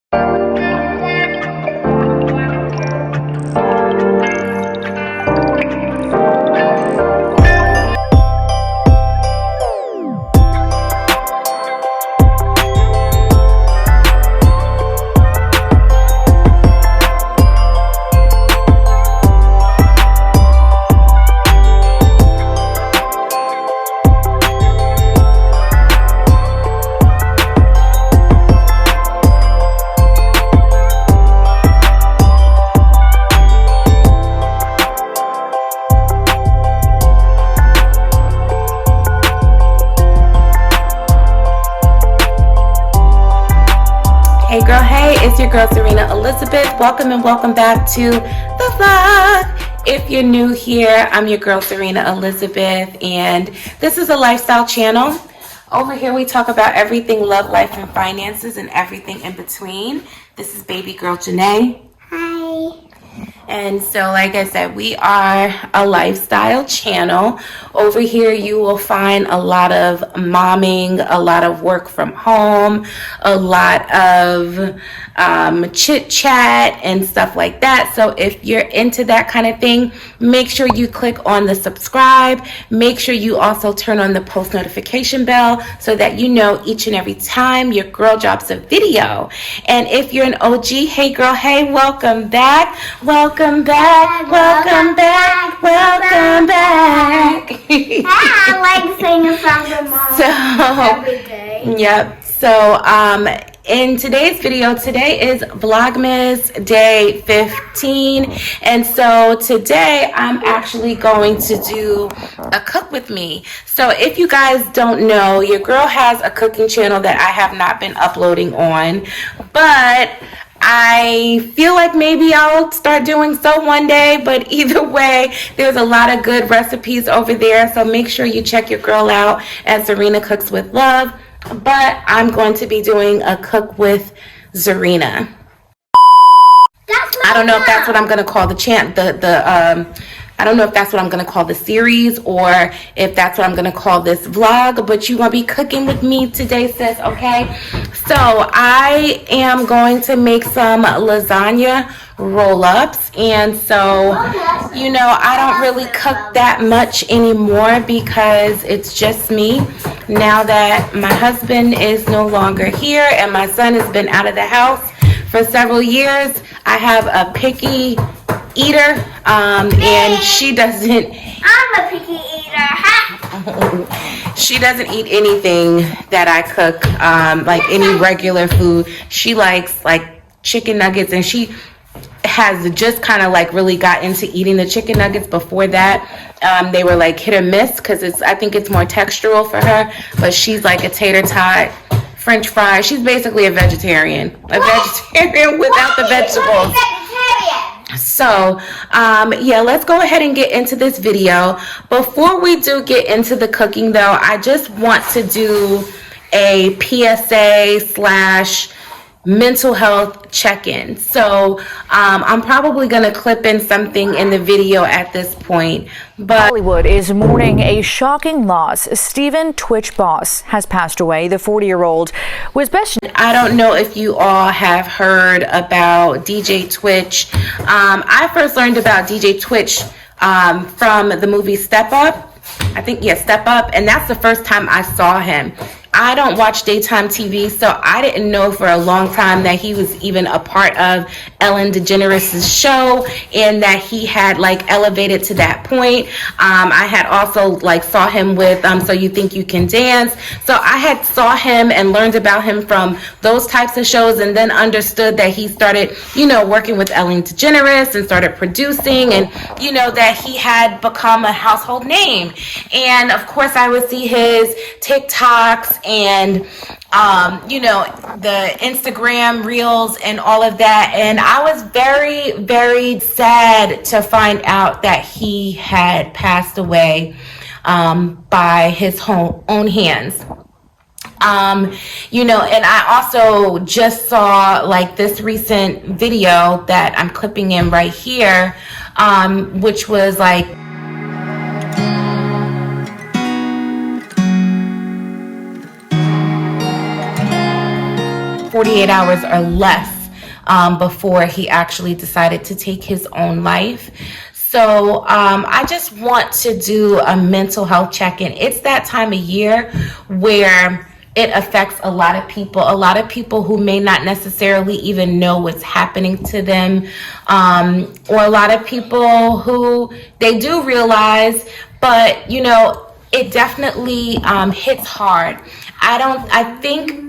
Hey girl, hey, it's your girl Zarinah Elizabeth. Welcome and welcome back to the vlog. If you're new here, I'm your girl Zarinah Elizabeth, and this is a lifestyle channel. Over here we talk about everything love, life, and finances, and everything in between. This is baby girl Janae. Hi. And so, like I said, we are a lifestyle channel. Over here, you will find a lot of momming, a lot of work from home, a lot of chit chat and stuff like that. So if you're into that kind of thing, make sure you click on the subscribe. Make sure you also turn on the post notification bell so that you know each and every time your girl drops a video. And if you're an OG, hey girl, hey, welcome back. Welcome back, welcome back, welcome back. I like singing songs with Mom every day. Yep. So, in today's video, today is Vlogmas day 15. And so today I'm actually going to do a cook with me. So if you guys don't know, your girl has a cooking channel that I have not been uploading on, but I feel like maybe I'll start doing so one day. But either way, there's a lot of good recipes over there, so make sure you check your girl out at Zarinah Cooks with Love. But I'm going to be doing a cook with Zarinah. I don't know if that's what I'm going to call the I don't know if that's what I'm going to call the series, or if that's what I'm going to call this vlog, but you're going to be cooking with me today, sis, okay? So I am going to make some lasagna roll-ups, and so, you know, I don't really cook that much anymore because it's just me. Now that my husband is no longer here and my son has been out of the house for several years, I have a picky eater, and she doesn't. I'm a picky eater. She doesn't eat anything that I cook, like any regular food. She likes like chicken nuggets, and she has just kind of like really got into eating the chicken nuggets. Before that, they were like hit or miss because I think it's more textural for her. But she's like a tater tot, French fries. She's basically a vegetarian without the vegetables. So, yeah, let's go ahead and get into this video. Before we do get into the cooking, though, I just want to do a PSA / mental health check-in. So I'm probably going to clip in something in the video at this point. But Hollywood is mourning a shocking loss. Stephen Twitch Boss has passed away. The 40-year-old was best. I don't know if you all have heard about DJ Twitch. I first learned about DJ Twitch from the movie Step Up. I think, yeah, Step Up. And that's the first time I saw him. I don't watch daytime TV, so I didn't know for a long time that he was even a part of Ellen DeGeneres' show, and that he had like elevated to that point. I had also like saw him with So You Think You Can Dance. So I had saw him and learned about him from those types of shows, and then understood that he started, you know, working with Ellen DeGeneres and started producing, and you know that he had become a household name. And of course I would see his TikToks and you know, the Instagram reels and all of that, and I was very, very sad to find out that he had passed away by his own hands. You know, and I also just saw like this recent video that I'm clipping in right here, which was like 48 hours or less before he actually decided to take his own life. So I just want to do a mental health check-in. It's that time of year where it affects a lot of people who may not necessarily even know what's happening to them, or a lot of people who they do realize, but you know, it definitely hits hard. I think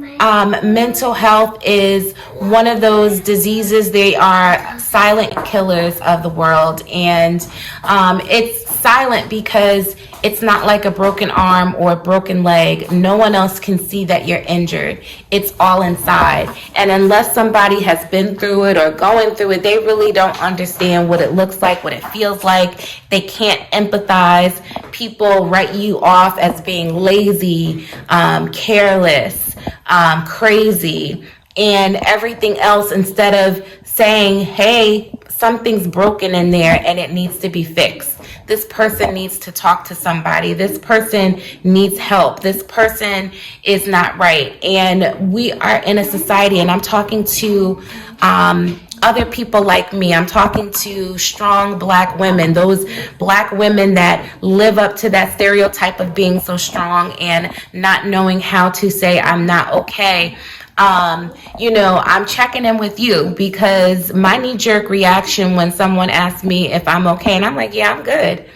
mental health is one of those diseases. They are silent killers of the world, and it's silent because it's not like a broken arm or a broken leg. No one else can see that you're injured. It's all inside. And unless somebody has been through it or going through it, they really don't understand what it looks like, what it feels like. They can't empathize. People write you off as being lazy, careless, crazy, and everything else, instead of saying, hey, something's broken in there and it needs to be fixed. This person needs to talk to somebody. This person needs help. This person is not right. And we are in a society, and I'm talking to other people like me. I'm talking to strong Black women, those Black women that live up to that stereotype of being so strong and not knowing how to say, I'm not okay. You know, I'm checking in with you because my knee-jerk reaction when someone asks me if I'm okay, and I'm like, yeah, I'm good.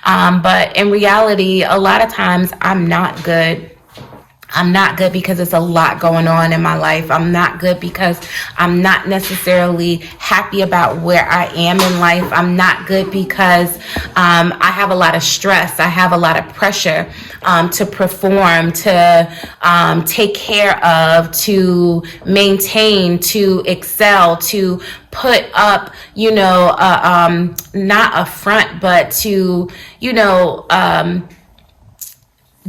But in reality, a lot of times I'm not good. I'm not good because there's a lot going on in my life. I'm not good because I'm not necessarily happy about where I am in life. I'm not good because I have a lot of stress. I have a lot of pressure to perform, to take care of, to maintain, to excel, to put up, you know, not a front, but to, you know,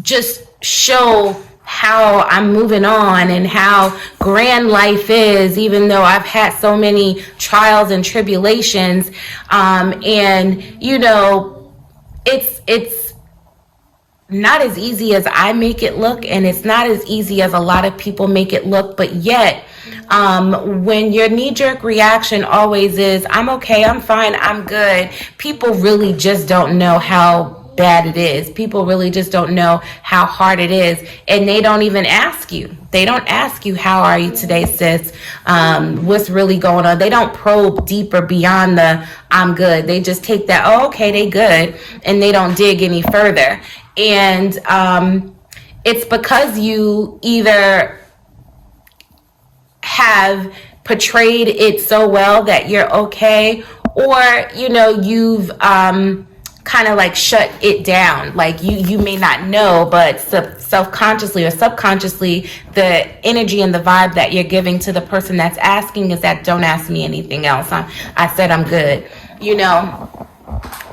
just show how I'm moving on and how grand life is, even though I've had so many trials and tribulations. And, you know, it's not as easy as I make it look, and it's not as easy as a lot of people make it look, but yet, when your knee-jerk reaction always is, I'm okay, I'm fine, I'm good, people really just don't know how bad it is. People really just don't know how hard it is, and they don't even ask you. They don't ask you, how are you today, sis? What's really going on? They don't probe deeper beyond the I'm good. They just take that, oh, okay, they good, and they don't dig any further. And it's because you either have portrayed it so well that you're okay, or, you know, you've kind of like shut it down. Like you may not know, but self-consciously or subconsciously, the energy and the vibe that you're giving to the person that's asking is that, don't ask me anything else. I said I'm good, you know.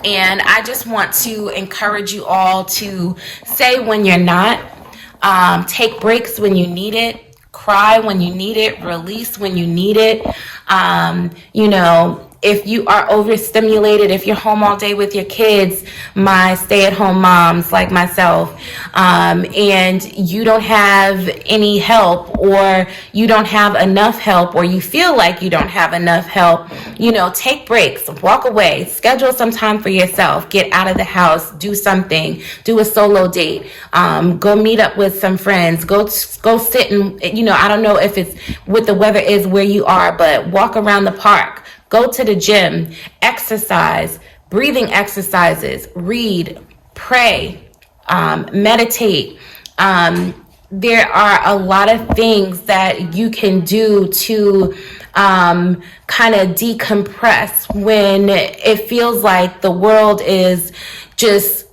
And I just want to encourage you all to say when you're not, take breaks when you need it, cry when you need it, release when you need it. You know, if you are overstimulated, if you're home all day with your kids, my stay-at-home moms like myself, and you don't have any help, or you don't have enough help, or you feel like you don't have enough help, you know, take breaks, walk away, schedule some time for yourself, get out of the house, do something, do a solo date, go meet up with some friends, go sit and, you know, I don't know if it's what the weather is where you are, but walk around the park. Go to the gym, exercise, breathing exercises, read, pray, meditate. There are a lot of things that you can do to kind of decompress when it feels like the world is just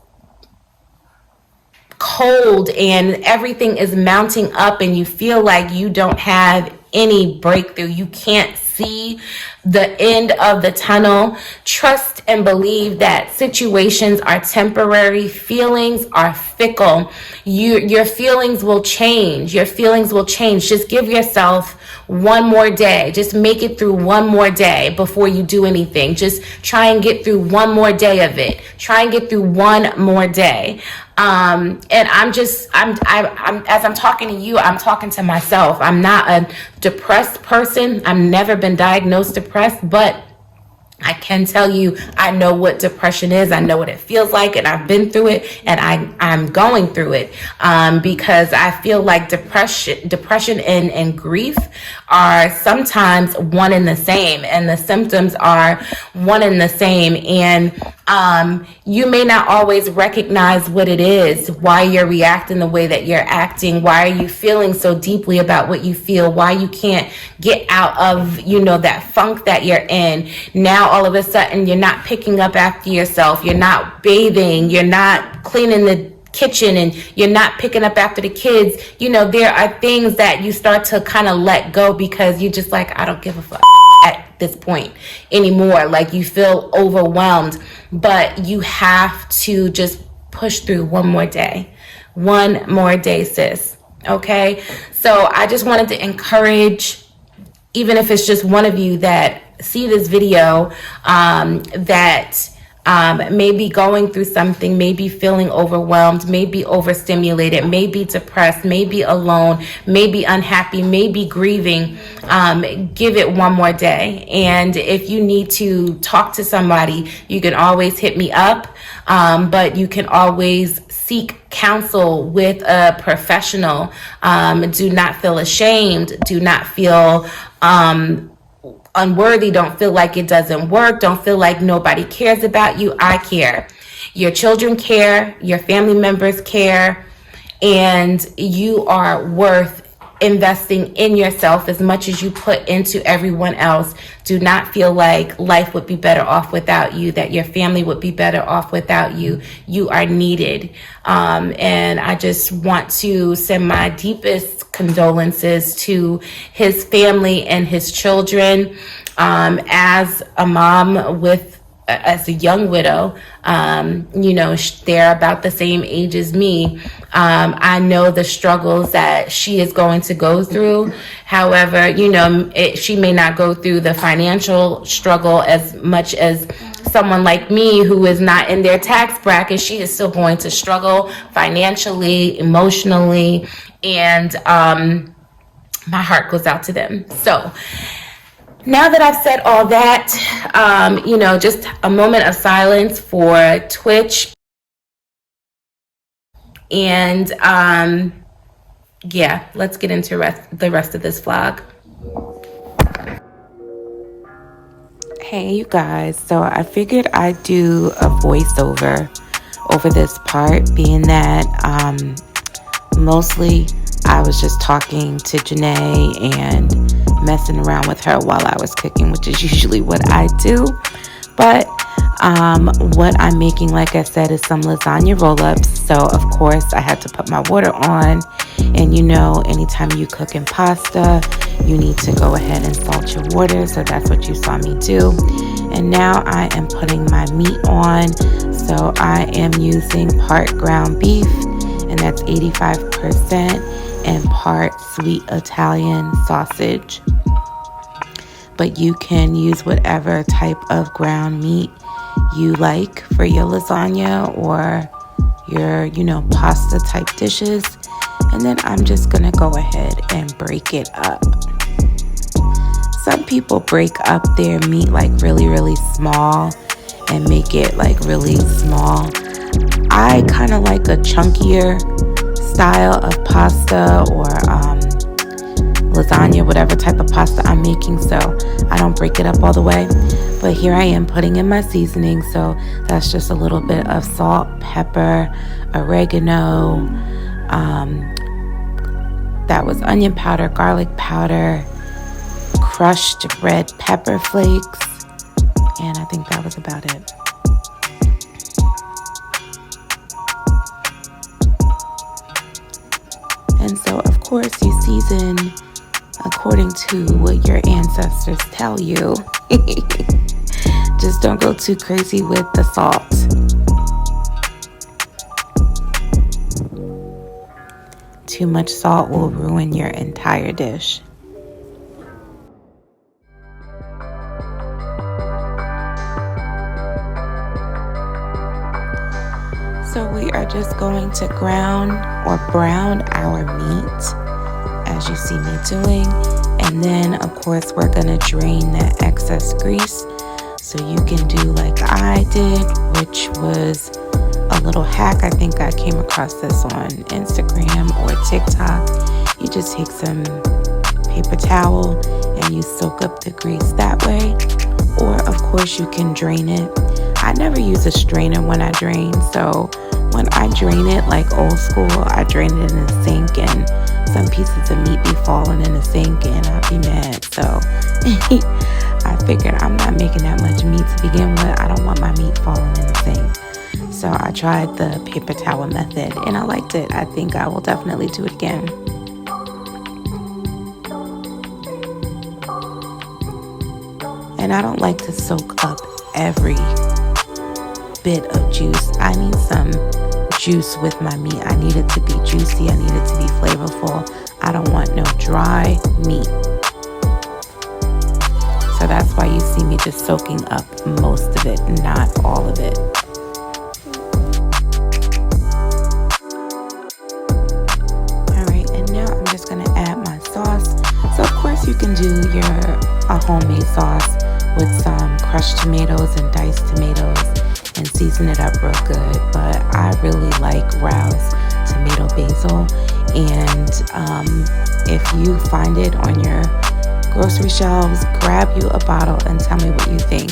cold and everything is mounting up and you feel like you don't have any breakthrough. You can't see the end of the tunnel. Trust and believe that situations are temporary. Feelings are fickle. Your feelings will change. Your feelings will change. Just give yourself one more day. Just make it through one more day before you do anything. Just try and get through one more day of it. Try and get through one more day. And as I'm talking to you, I'm talking to myself. I'm not a depressed person. I've never been diagnosed depressed, but I can tell you, I know what depression is. I know what it feels like, and I've been through it, and I'm going through it, because I feel like depression and grief are sometimes one and the same, and the symptoms are one and the same. And you may not always recognize what it is, why you're reacting the way that you're acting, why are you feeling so deeply about what you feel, why you can't get out of, that funk that you're in. Now, all of a sudden, you're not picking up after yourself, you're not bathing, you're not cleaning the kitchen, and you're not picking up after the kids. There are things that you start to kind of let go because you're just like, I don't give a fuck at this point anymore. Like, you feel overwhelmed, but you have to just push through one more day, sis. Okay. So I just wanted to encourage, even if it's just one of you that see this video, that may be going through something, may be feeling overwhelmed, may be overstimulated, may be depressed, may be alone, may be unhappy, may be grieving. Give it one more day. And if you need to talk to somebody, you can always hit me up, but you can always seek counsel with a professional. Do not feel ashamed. Do not feel unworthy. Don't feel like it doesn't work. Don't feel like nobody cares about you. I care. Your children care. Your family members care. And you are worth investing in yourself as much as you put into everyone else. Do not feel like life would be better off without you, that your family would be better off without you. You are needed. And I just want to send my deepest condolences to his family and his children. As a mom as a young widow, they're about the same age as me. I know the struggles that she is going to go through. However, she may not go through the financial struggle as much as someone like me who is not in their tax bracket. She is still going to struggle financially, emotionally, and my heart goes out to them. So now that I've said all that, just a moment of silence for Twitch. And let's get into the rest of this vlog. Hey, you guys. So I figured I'd do a voiceover over this part, being that mostly I was just talking to Janae and messing around with her while I was cooking, which is usually what I do. But what I'm making, like I said, is some lasagna roll-ups. So of course I had to put my water on, and anytime you cook in pasta, you need to go ahead and salt your water. So that's what you saw me do. And now I am putting my meat on. So I am using part ground beef, and that's 85%, and part sweet Italian sausage. But you can use whatever type of ground meat you like for your lasagna or your, pasta type dishes. And then I'm just gonna go ahead and break it up. Some people break up their meat like really, really small and make it like really small. I kind of like a chunkier style of pasta or lasagna, whatever type of pasta I'm making, so I don't break it up all the way. But here I am putting in my seasoning. So that's just a little bit of salt, pepper, oregano, that was onion powder, garlic powder, crushed red pepper flakes, and I think that was about it. And so, of course, you season according to what your ancestors tell you. Just don't go too crazy with the salt. Too much salt will ruin your entire dish. So we are just going to ground or brown our meat, as you see me doing. And then, of course, we're going to drain that excess grease. So you can do like I did, which was a little hack. I think I came across this on Instagram or TikTok. You just take some paper towel and you soak up the grease that way. Or, of course, you can drain it. I never use a strainer when I drain, so when I drain it like old school, I drain it in the sink, and some pieces of meat be falling in the sink and I'd be mad. So I figured I'm not making that much meat to begin with. I don't want my meat falling in the sink. So I tried the paper towel method and I liked it. I think I will definitely do it again. And I don't like to soak up every bit of juice. I need some juice with my meat. I need it to be juicy. I need it to be flavorful. I don't want no dry meat. So that's why you see me just soaking up most of it, not all of it. Alright, and now I'm just going to add my sauce. So of course you can do a homemade sauce with some crushed tomatoes and diced tomatoes and season it up real good, but I really like Rao's tomato basil. And if you find it on your grocery shelves, grab you a bottle and tell me what you think.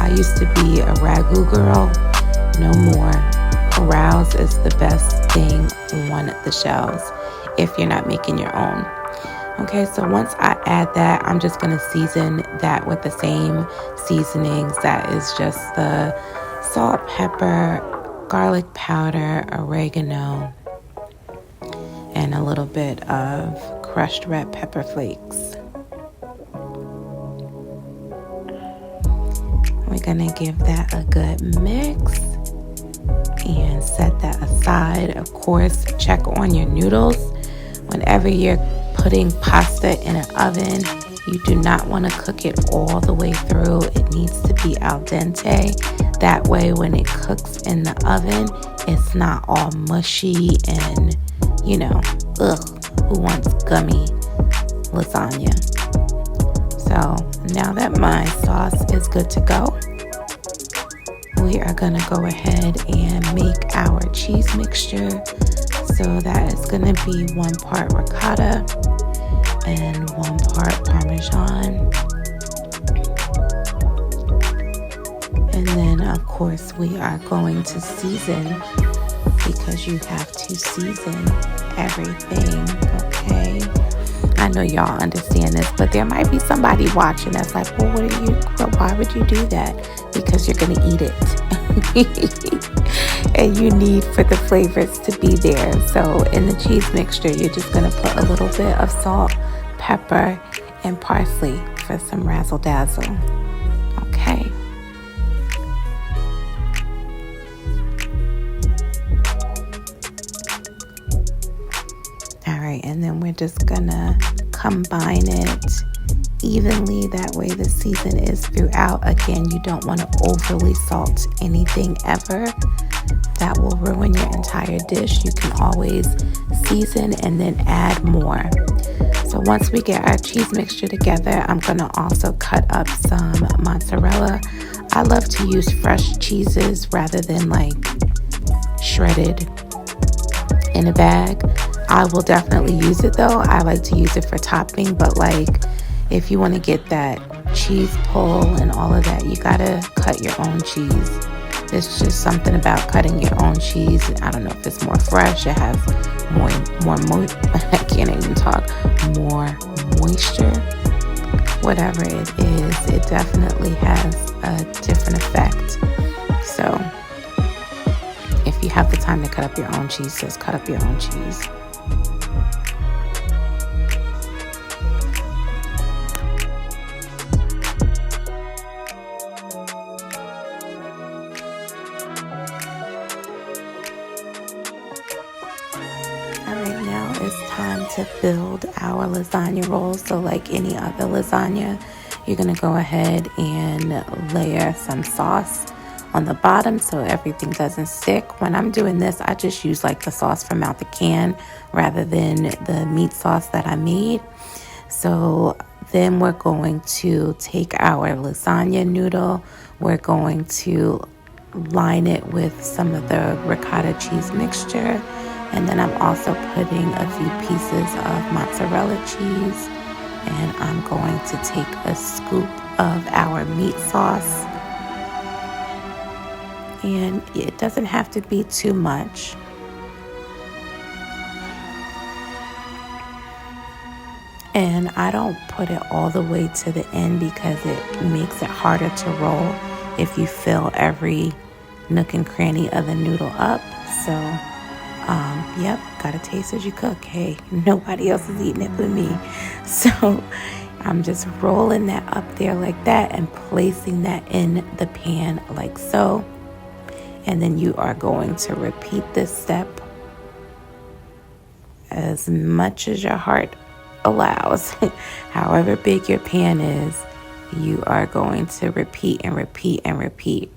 I used to be a ragu girl, no more. Rao's is the best thing on the shelves if you're not making your own. Okay, so once I add that, I'm just going to season that with the same seasonings. That is just the salt, pepper, garlic powder, oregano, and a little bit of crushed red pepper flakes. We're going to give that a good mix and set that aside. Of course, check on your noodles. Whenever you're putting pasta in an oven, you do not want to cook it all the way through. It needs to be al dente. That way when it cooks in the oven, it's not all mushy and, who wants gummy lasagna? So now that my sauce is good to go, we are going to go ahead and make our cheese mixture. So that is going to be 1 part ricotta and 1 part Parmesan. And then, of course, we are going to season, because you have to season everything, okay? I know y'all understand this, but there might be somebody watching that's like, well, why would you do that? Because you're going to eat it. And you need for the flavors to be there. So in the cheese mixture, you're just going to put a little bit of salt, pepper, and parsley for some razzle dazzle. Okay. All right, and then we're just going to combine it evenly. That way the season is throughout. Again, you don't want to overly salt anything ever. That will ruin your entire dish. You can always season and then add more. So once we get our cheese mixture together, I'm going to also cut up some mozzarella. I love to use fresh cheeses rather than like shredded in a bag. I will definitely use it though. I like to use it for topping, but like if you want to get that cheese pull and all of that, you gotta cut your own cheese. It's just something about cutting your own cheese. I don't know if it's more fresh. It has more I can't even talk. More moisture. Whatever it is, it definitely has a different effect. So if you have the time to cut up your own cheese, just cut up your own cheese. Alright, now it's time to build our lasagna rolls. So like any other lasagna, you're going to go ahead and layer some sauce on the bottom so everything doesn't stick. When I'm doing this, I just use like the sauce from out the can rather than the meat sauce that I made. So then we're going to take our lasagna noodle. We're going to line it with some of the ricotta cheese mixture. And then I'm also putting a few pieces of mozzarella cheese. And I'm going to take a scoop of our meat sauce. And it doesn't have to be too much. And I don't put it all the way to the end because it makes it harder to roll if you fill every nook and cranny of the noodle up. So, yep, gotta taste as you cook. Hey, nobody else is eating it but me. So I'm just rolling that up there like that and placing that in the pan like so. And then you are going to repeat this step as much as your heart allows. However big your pan is, you are going to repeat and repeat and repeat.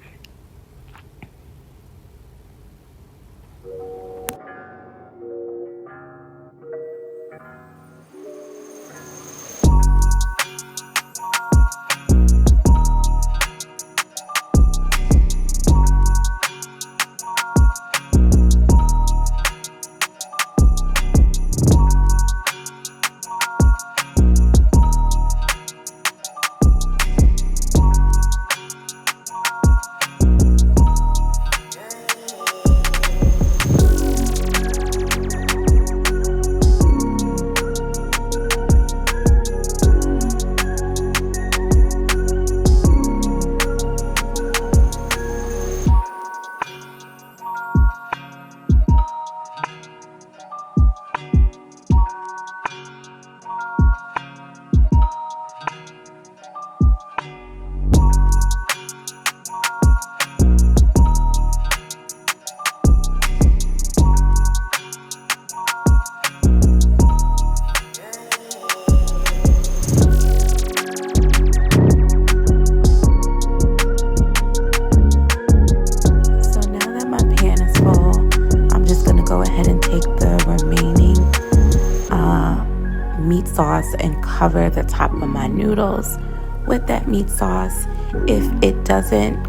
Sauce and cover the top of my noodles with that meat sauce. If it doesn't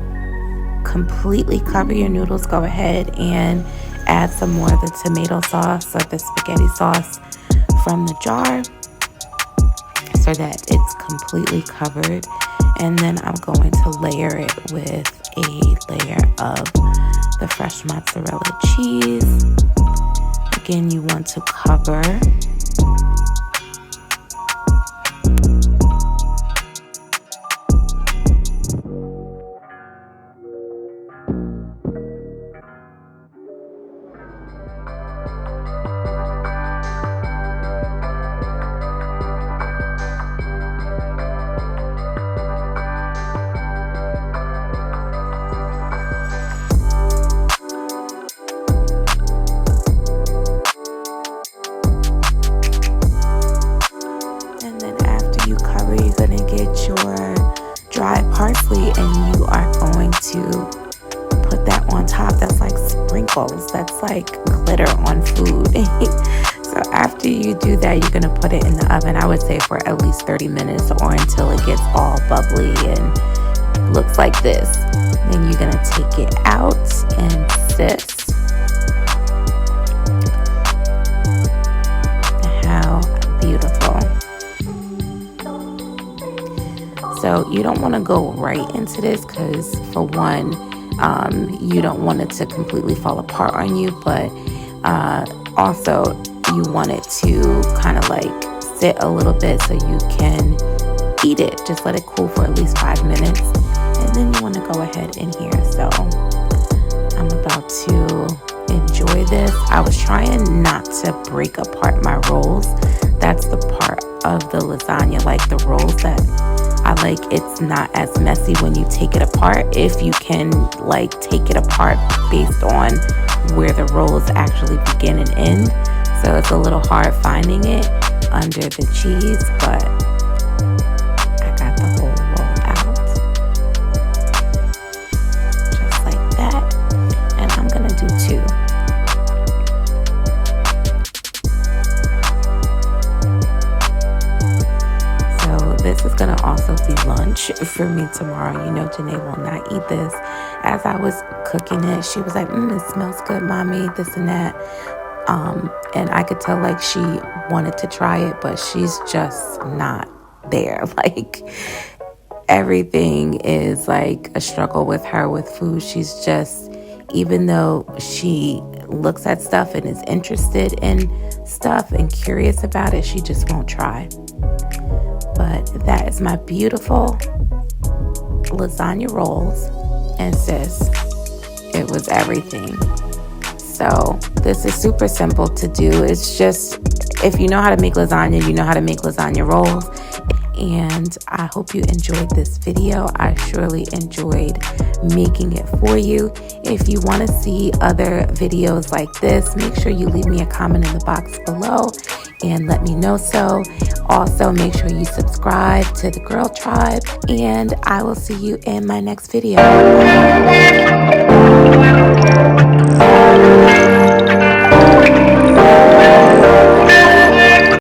completely cover your noodles, go ahead and add some more of the tomato sauce or the spaghetti sauce from the jar so that it's completely covered. And then I'm going to layer it with a layer of the fresh mozzarella cheese. Again, you want to cover. Parsley, and you are going to put that on top. That's like sprinkles. That's like glitter on food. So after you do that, you're going to put it in the oven, I would say for at least 30 minutes or until it gets all bubbly and looks like this. Then you're going to take it out and sift. How beautiful. So you don't want to go right into this because, for one, you don't want it to completely fall apart on you, but also you want it to kind of like sit a little bit so you can eat it. Just let it cool for at least 5 minutes, and then you want to go ahead in here. So I'm about to enjoy this. I was trying not to break apart my rolls. That's the part of the lasagna, like the rolls that I like. It's not as messy when you take it apart, if you can like take it apart based on where the rolls actually begin and end. So it's a little hard finding it under the cheese, but I got the whole roll out. Just for me tomorrow. You know, Janae will not eat this. As I was cooking it, she was like, it smells good, mommy, this and that. And I could tell like she wanted to try it, but she's just not there. Like, everything is like a struggle with her with food. She's just, even though she looks at stuff and is interested in stuff and curious about it, she just won't try. But that is my beautiful lasagna rolls. And sis, it was everything. So this is super simple to do. It's just, if you know how to make lasagna, you know how to make lasagna rolls. And I hope you enjoyed this video. I surely enjoyed making it for you. If you want to see other videos like this, make sure you leave me a comment in the box below and let me know so. Also, make sure you subscribe to the Girl Tribe, and I will see you in my next video.